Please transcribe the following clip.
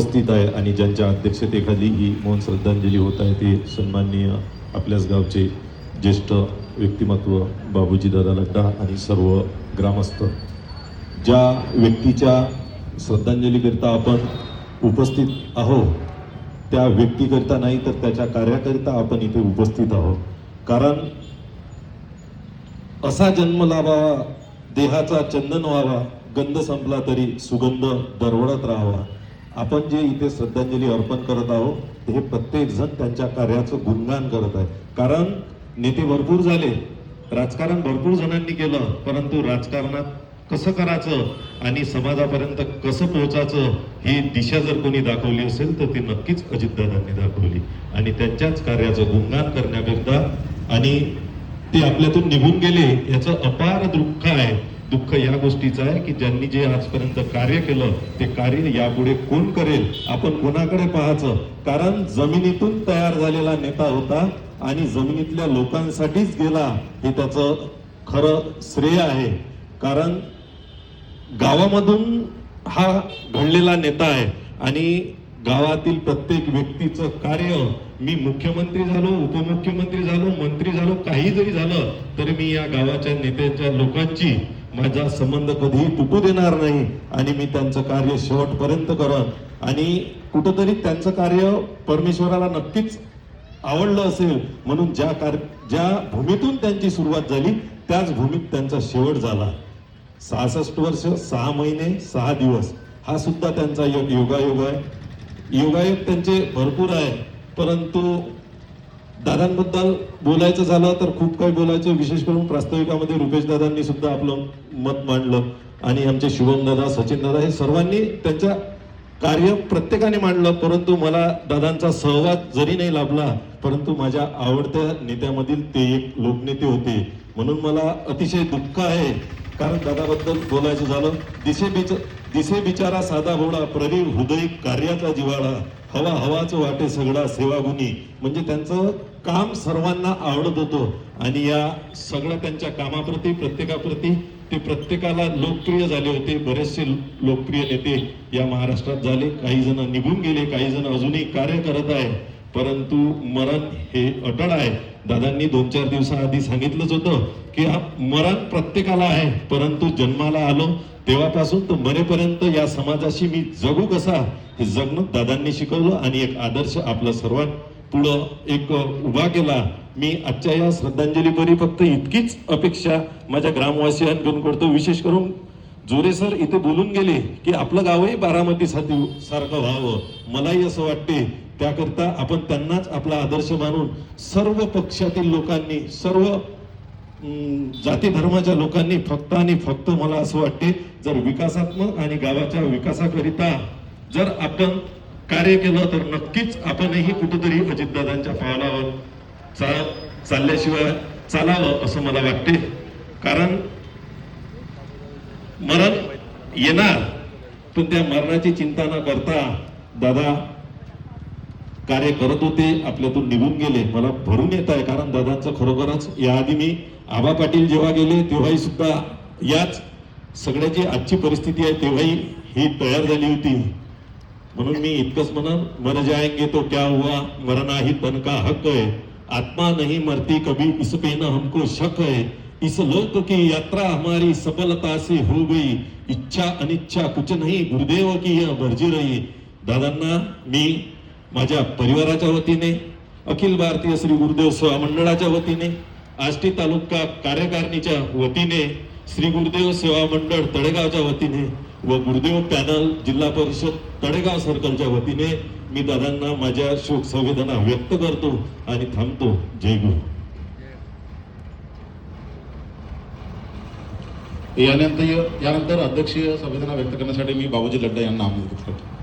उपस्थित आहे आणि ज्यांच्या अध्यक्षतेखाली ही मौन श्रद्धांजली होत आहे ते सन्माननीय आपल्याच गावचे ज्येष्ठ व्यक्तिमत्व बाबूजी दादा लड्डा आणि सर्व ग्रामस्थ। ज्या व्यक्तीच्या श्रद्धांजलीकरिता आपण उपस्थित आहोत त्या व्यक्तीकरिता नाही तर त्याच्या कार्याकरिता आपण इथे उपस्थित आहोत। कारण असा जन्म लाभावा, देहाचा चंदन व्हावा, गंध संपला तरी सुगंध दरवळत राहावा। आपण जे इथे श्रद्धांजली अर्पण करत आहोत हे प्रत्येक जण त्यांच्या कार्याचं गुणगान करत आहे। कारण नेते भरपूर झाले, राजकारण भरपूर जणांनी केलं, परंतु राजकारणात कसं करायचं आणि समाजापर्यंत कसं पोहोचायचं ही दिशा जर कोणी दाखवली असेल तर ती नक्कीच अजितदादांनी दाखवली आणि त्यांच्याच कार्याचं गुणगान करण्याकरिता आणि ते आपल्यातून निघून गेले याचं अपार दुःख आहे। दुःख या गोष्टीचं आहे की ज्यांनी जे आजपर्यंत कार्य केलं ते कार्य यापुढे कोण करेल, आपण कोणाकडे पाहायचं। कारण जमिनीतून तयार झालेला नेता होता आणि जमिनीतल्या लोकांसाठीच गेला हे त्याचं खरं श्रेय आहे। कारण गावामधून हा घडलेला नेता आहे आणि गावातील प्रत्येक व्यक्तीचं कार्य, मी मुख्यमंत्री झालो, उपमुख्यमंत्री झालो, मंत्री झालो, काही जरी झालं तरी मी या गावाच्या नेत्यांच्या लोकांची माझा संबंध कधीही तुटू देणार नाही आणि मी त्यांचं कार्य शेवटपर्यंत करन। आणि कुठंतरी त्यांचं कार्य परमेश्वराला नक्कीच आवडलं असेल म्हणून ज्या भूमीतून त्यांची सुरुवात झाली त्याच भूमीत त्यांचा शेवट झाला। 66 वर्ष 6 महिने 6 दिवस हा सुद्धा त्यांचा योगायोग आहे। योगायोग त्यांचे भरपूर आहे, परंतु दादांबद्दल बोलायचं झालं तर खूप काही बोलायचं। विशेष करून प्रास्ताविकामध्ये रुपेश दादांनी सुद्धा आपलं मत मांडलं आणि आमचे शुभम दादा, सचिन दादा हे सर्वांनी त्यांच्या कार्य प्रत्येकाने मांडलं। परंतु मला दादांचा सहवास जरी नाही लाभला परंतु माझ्या आवडत्या नेत्यामधील ते एक लोकनेते होते, म्हणून मला अतिशय दुःख आहे। कारण दादाबद्दल बोलायचं झालं, दिसे बिचारा साधा भोळा, प्रवीण हृदय कार्याचा जिवाळा, हवा हवाच वाटे सगळा सेवागुणी। म्हणजे त्यांचं काम सर्वांना आवडत होतं आणि या सगळ्या त्यांच्या कामाप्रती प्रत्येकाप्रती ते प्रत्येकाला लोकप्रिय झाले होते। बरेचसे लोकप्रिय नेते या महाराष्ट्रात झाले, काही जण निघून गेले, काही जण अजूनही कार्य करत आहे, परंतु मरण हे अटळ आहे। दादांनी 2-4 दिवसाआधी सांगितलंच होतं की मरण प्रत्येकाला आहे, परंतु जन्माला आलो तेव्हापासून तर मरेपर्यंत या समाजाशी मी जगू कसा हे जगणं दादांनी शिकवलं आणि एक आदर्श आपलं सर्वात पुढं एक उभा केला। मी आजच्या या श्रद्धांजलीपरी फक्त इतकीच अपेक्षा माझ्या ग्रामवासियांकडून करतो। विशेष करून जोरे सर इथे बोलून गेले की आपलं गावही बारामती सारखं व्हावं, मलाही असं वाटते। त्याकरता आपण त्यांनाच आपला आदर्श मानून सर्व पक्षातील लोकांनी, सर्व जाती धर्माच्या लोकांनी फक्त आणि फक्त मला असं वाटते जर विकासात्मक आणि गावाच्या विकासाकरिता जर आपण कार्य केलं तर नक्कीच आपणही कुठेतरी अजितदादांच्या पावलावर चालल्याशिवाय चालावं असं मला वाटते। कारण मरण येणार पण त्या मरणाची चिंता न करता दादा कार्य करत होते, आपल्यातून निघून गेले। मला भरून येत आहे कारण दादांचं खरोखरच याआधी मी आबा पाटील जेव्हा गेले तेव्हाही सुद्धा याच सगळ्याची आजची परिस्थिती आहे तेव्हाही ही तयार झाली होती। म्हणून मी इतकंच म्हणन, मर जाएंगे तो क्या हुआ, मरना ही तन का हक है, आत्मा नहीं मरती कभी इस पे न हमको शक है, इस लोक की यात्रा हमारी सफलता से हो गई, इच्छा अनिच्छा कुछ नहीं गुरुदेव की यह मर्जी रही। दादांना मी माझ्या परिवाराच्या वतीने, अखिल भारतीय श्री गुरुदेव सेवा मंडळाच्या वतीने, आष्टी तालुका कार्यकारिणीच्या वतीने, श्री गुरुदेव सेवा मंडळ तळेगावच्या वतीने व गुरुदेव पॅनल जिल्हा परिषद तळेगाव सर्कलच्या वतीने मी दादांना माझ्या शोक संवेदना व्यक्त करतो आणि थांबतो। जय गुरु। यानंतर अध्यक्षीय संवेदना व्यक्त करण्यासाठी मी बाबूजी लड्डा यांना आमंत्रित करतो।